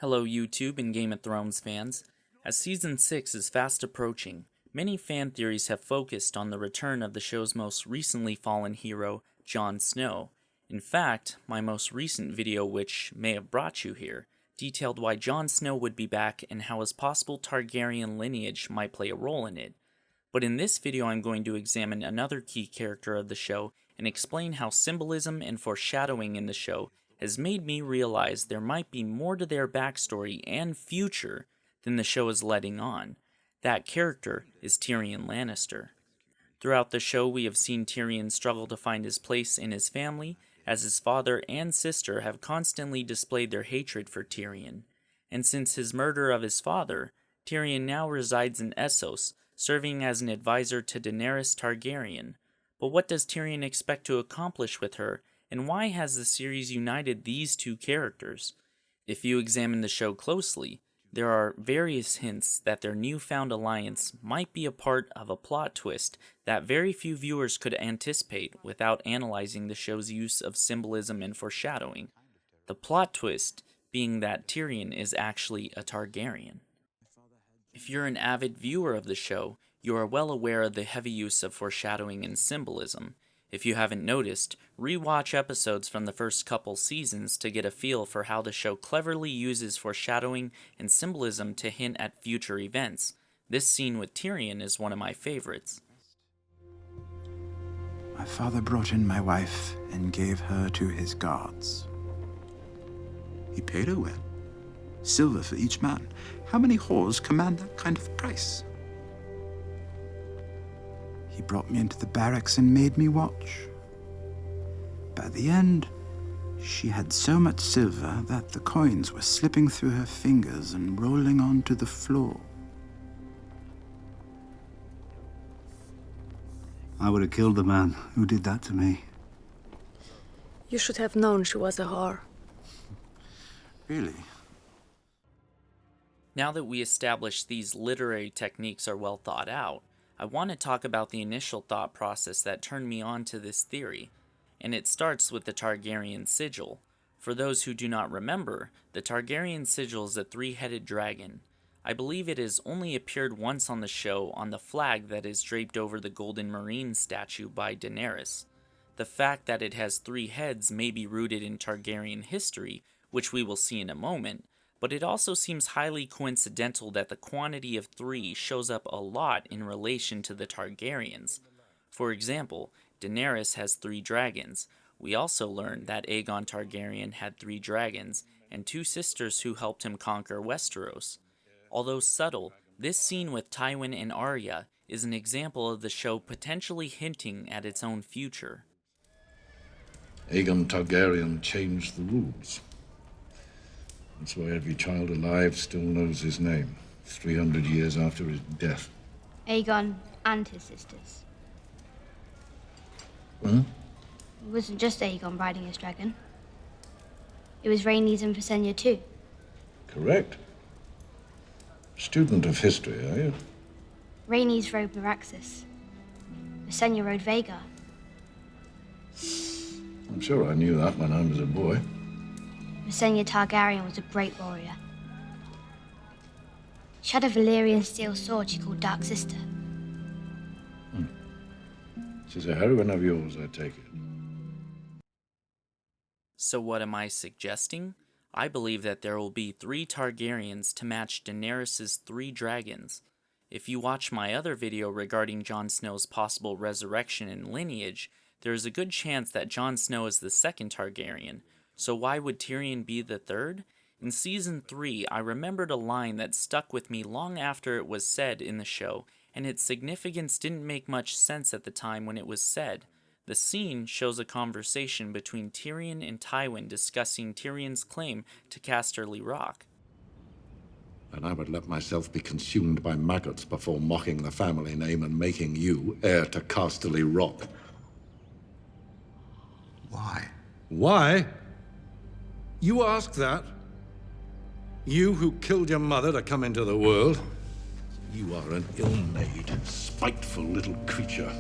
Hello YouTube and Game of Thrones fans. As Season 6 is fast approaching, many fan theories have focused on the return of the show's most recently fallen hero, Jon Snow. In fact, my most recent video, which may have brought you here, detailed why Jon Snow would be back and how his possible Targaryen lineage might play a role in it. But in this video I'm going to examine another key character of the show and explain how symbolism and foreshadowing in the show has made me realize there might be more to their backstory and future than the show is letting on. That character is Tyrion Lannister. Throughout the show we have seen Tyrion struggle to find his place in his family, as his father and sister have constantly displayed their hatred for Tyrion. And since his murder of his father, Tyrion now resides in Essos, serving as an advisor to Daenerys Targaryen. But what does Tyrion expect to accomplish with her, and why has the series united these two characters? If you examine the show closely, there are various hints that their newfound alliance might be a part of a plot twist that very few viewers could anticipate without analyzing the show's use of symbolism and foreshadowing. The plot twist being that Tyrion is actually a Targaryen. If you're an avid viewer of the show, you are well aware of the heavy use of foreshadowing and symbolism. If you haven't noticed, rewatch episodes from the first couple seasons to get a feel for how the show cleverly uses foreshadowing and symbolism to hint at future events. This scene with Tyrion is one of my favorites. My father brought in my wife and gave her to his guards. He paid her well. Silver for each man. How many whores command that kind of price? He brought me into the barracks and made me watch. By the end, she had so much silver that the coins were slipping through her fingers and rolling onto the floor. I would have killed the man who did that to me. You should have known she was a whore. Really? Now that we established these literary techniques are well thought out, I want to talk about the initial thought process that turned me on to this theory, and it starts with the Targaryen sigil. For those who do not remember, the Targaryen sigil is a three-headed dragon. I believe it has only appeared once on the show on the flag that is draped over the Golden Marine statue by Daenerys. The fact that it has three heads may be rooted in Targaryen history, which we will see in a moment, but it also seems highly coincidental that the quantity of 3 shows up a lot in relation to the Targaryens. For example, Daenerys has 3 dragons. We also learn that Aegon Targaryen had 3 dragons, and 2 sisters who helped him conquer Westeros. Although subtle, this scene with Tywin and Arya is an example of the show potentially hinting at its own future. Aegon Targaryen changed the rules. That's why every child alive still knows his name, 300 years after his death. Aegon and his sisters. Hmm? It wasn't just Aegon riding his dragon. It was Rhaenys and Visenya too. Correct. Student of history, are you? Rhaenys rode Meraxus. Visenya rode Vhagar. I'm sure I knew that when I was a boy. Visenya Targaryen was a great warrior. She had a Valyrian steel sword she called Dark Sister. She's a heroine of yours, I take it. So what am I suggesting? I believe that there will be 3 Targaryens to match Daenerys' 3 dragons. If you watch my other video regarding Jon Snow's possible resurrection and lineage, there is a good chance that Jon Snow is the 2nd Targaryen. So why would Tyrion be the 3rd? In Season 3, I remembered a line that stuck with me long after it was said in the show, and its significance didn't make much sense at the time when it was said. The scene shows a conversation between Tyrion and Tywin discussing Tyrion's claim to Casterly Rock. And I would let myself be consumed by maggots before mocking the family name and making you heir to Casterly Rock. Why? Why? You ask that? You who killed your mother to come into the world? You are an ill-made, spiteful little creature,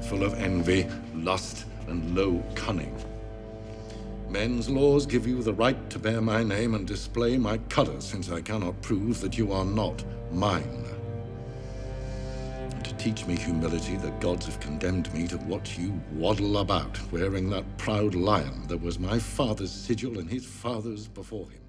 full of envy, lust, and low cunning. Men's laws give you the right to bear my name and display my colors, since I cannot prove that you are not mine. And to teach me humility, the gods have condemned me to watch you waddle about, wearing that proud lion that was my father's sigil and his father's before him.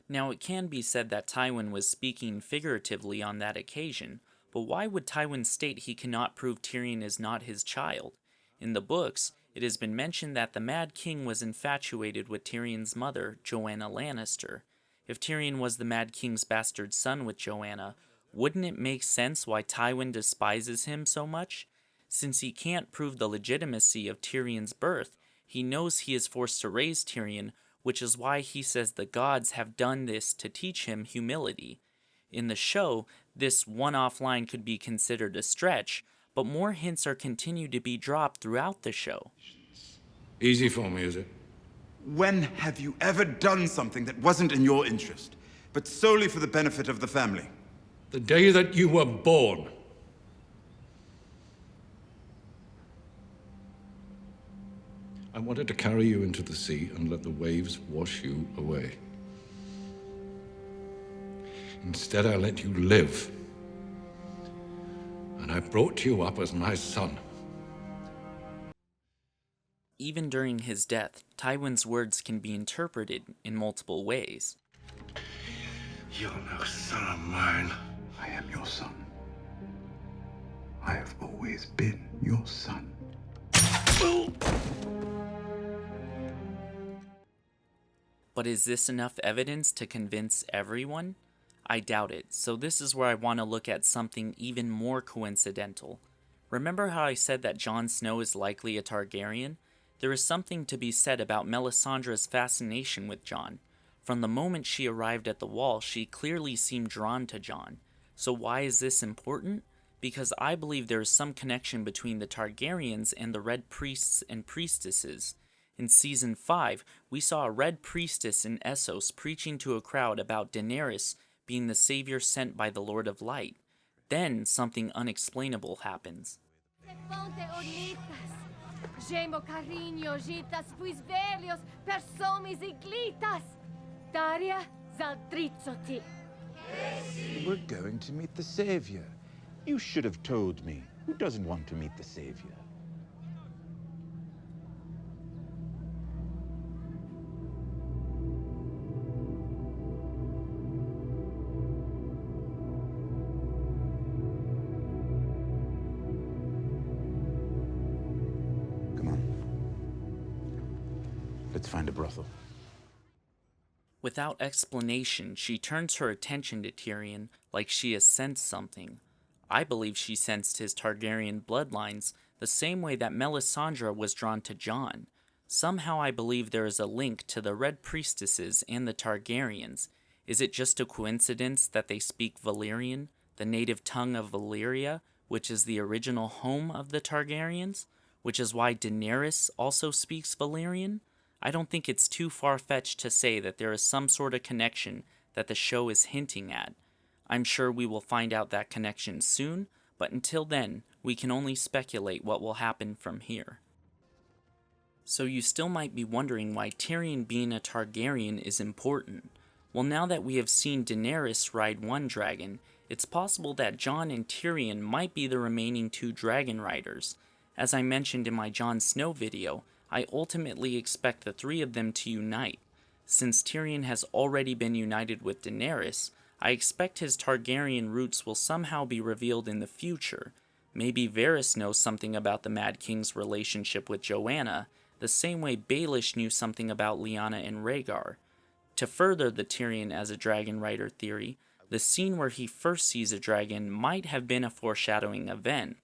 Now, it can be said that Tywin was speaking figuratively on that occasion, but why would Tywin state he cannot prove Tyrion is not his child? In the books, it has been mentioned that the Mad King was infatuated with Tyrion's mother, Joanna Lannister. If Tyrion was the Mad King's bastard son with Joanna, wouldn't it make sense why Tywin despises him so much? Since he can't prove the legitimacy of Tyrion's birth, he knows he is forced to raise Tyrion, which is why he says the gods have done this to teach him humility. In the show, this one-off line could be considered a stretch, but more hints are continued to be dropped throughout the show. Easy for me, is it? When have you ever done something that wasn't in your interest, but solely for the benefit of the family? The day that you were born. I wanted to carry you into the sea and let the waves wash you away. Instead, I let you live. And I brought you up as my son. Even during his death, Tywin's words can be interpreted in multiple ways. You're no son of mine. I am your son. I have always been your son. But is this enough evidence to convince everyone? I doubt it, so this is where I want to look at something even more coincidental. Remember how I said that Jon Snow is likely a Targaryen? There is something to be said about Melisandre's fascination with Jon. From the moment she arrived at the Wall, she clearly seemed drawn to Jon. So why is this important? Because I believe there is some connection between the Targaryens and the Red Priests and Priestesses. In Season 5, we saw a Red Priestess in Essos preaching to a crowd about Daenerys being the savior sent by the Lord of Light. Then something unexplainable happens. We're going to meet the Savior. You should have told me. Who doesn't want to meet the Savior? Come on. Let's find a brothel. Without explanation, she turns her attention to Tyrion like she has sensed something. I believe she sensed his Targaryen bloodlines the same way that Melisandre was drawn to Jon. Somehow I believe there is a link to the Red Priestesses and the Targaryens. Is it just a coincidence that they speak Valyrian, the native tongue of Valyria, which is the original home of the Targaryens? Which is why Daenerys also speaks Valyrian? I don't think it's too far-fetched to say that there is some sort of connection that the show is hinting at. I'm sure we will find out that connection soon, but until then, we can only speculate what will happen from here. So you still might be wondering why Tyrion being a Targaryen is important. Well, now that we have seen Daenerys ride one dragon, it's possible that Jon and Tyrion might be the remaining two dragon riders. As I mentioned in my Jon Snow video, I ultimately expect the three of them to unite. Since Tyrion has already been united with Daenerys, I expect his Targaryen roots will somehow be revealed in the future. Maybe Varys knows something about the Mad King's relationship with Joanna, the same way Baelish knew something about Lyanna and Rhaegar. To further the Tyrion as a dragon rider theory, the scene where he first sees a dragon might have been a foreshadowing event.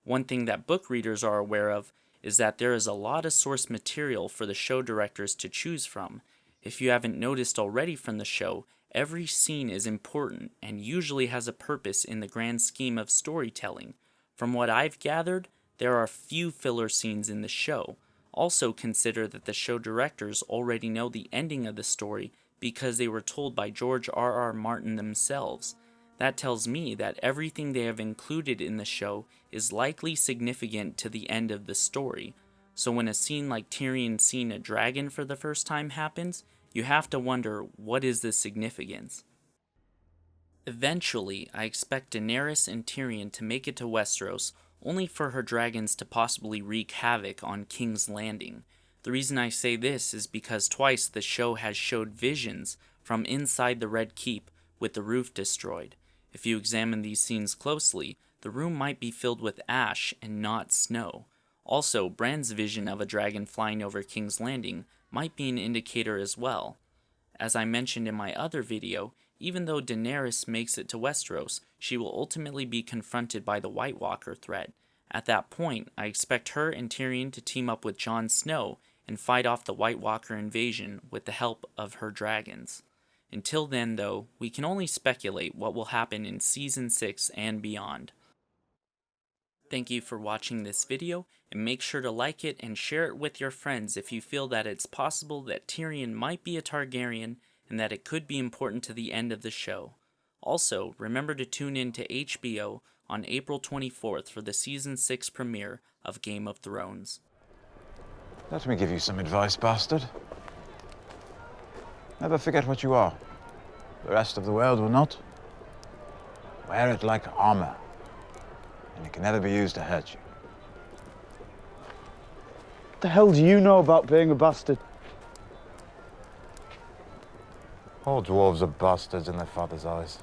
One thing that book readers are aware of is that there is a lot of source material for the show directors to choose from. If you haven't noticed already from the show, every scene is important and usually has a purpose in the grand scheme of storytelling. From what I've gathered, there are few filler scenes in the show. Also consider that the show directors already know the ending of the story because they were told by George R.R. Martin themselves. That tells me that everything they have included in the show is likely significant to the end of the story. So when a scene like Tyrion seeing a dragon for the first time happens, you have to wonder, what is the significance? Eventually, I expect Daenerys and Tyrion to make it to Westeros, only for her dragons to possibly wreak havoc on King's Landing. The reason I say this is because twice the show has showed visions from inside the Red Keep with the roof destroyed. If you examine these scenes closely, the room might be filled with ash and not snow. Also, Bran's vision of a dragon flying over King's Landing might be an indicator as well. As I mentioned in my other video, even though Daenerys makes it to Westeros, she will ultimately be confronted by the White Walker threat. At that point, I expect her and Tyrion to team up with Jon Snow and fight off the White Walker invasion with the help of her dragons. Until then, though, we can only speculate what will happen in Season 6 and beyond. Thank you for watching this video, and make sure to like it and share it with your friends if you feel that it's possible that Tyrion might be a Targaryen and that it could be important to the end of the show. Also, remember to tune in to HBO on April 24th for the Season 6 premiere of Game of Thrones. Let me give you some advice, bastard. Never forget what you are. The rest of the world will not. Wear it like armor, and it can never be used to hurt you. What the hell do you know about being a bastard? All dwarves are bastards in their father's eyes.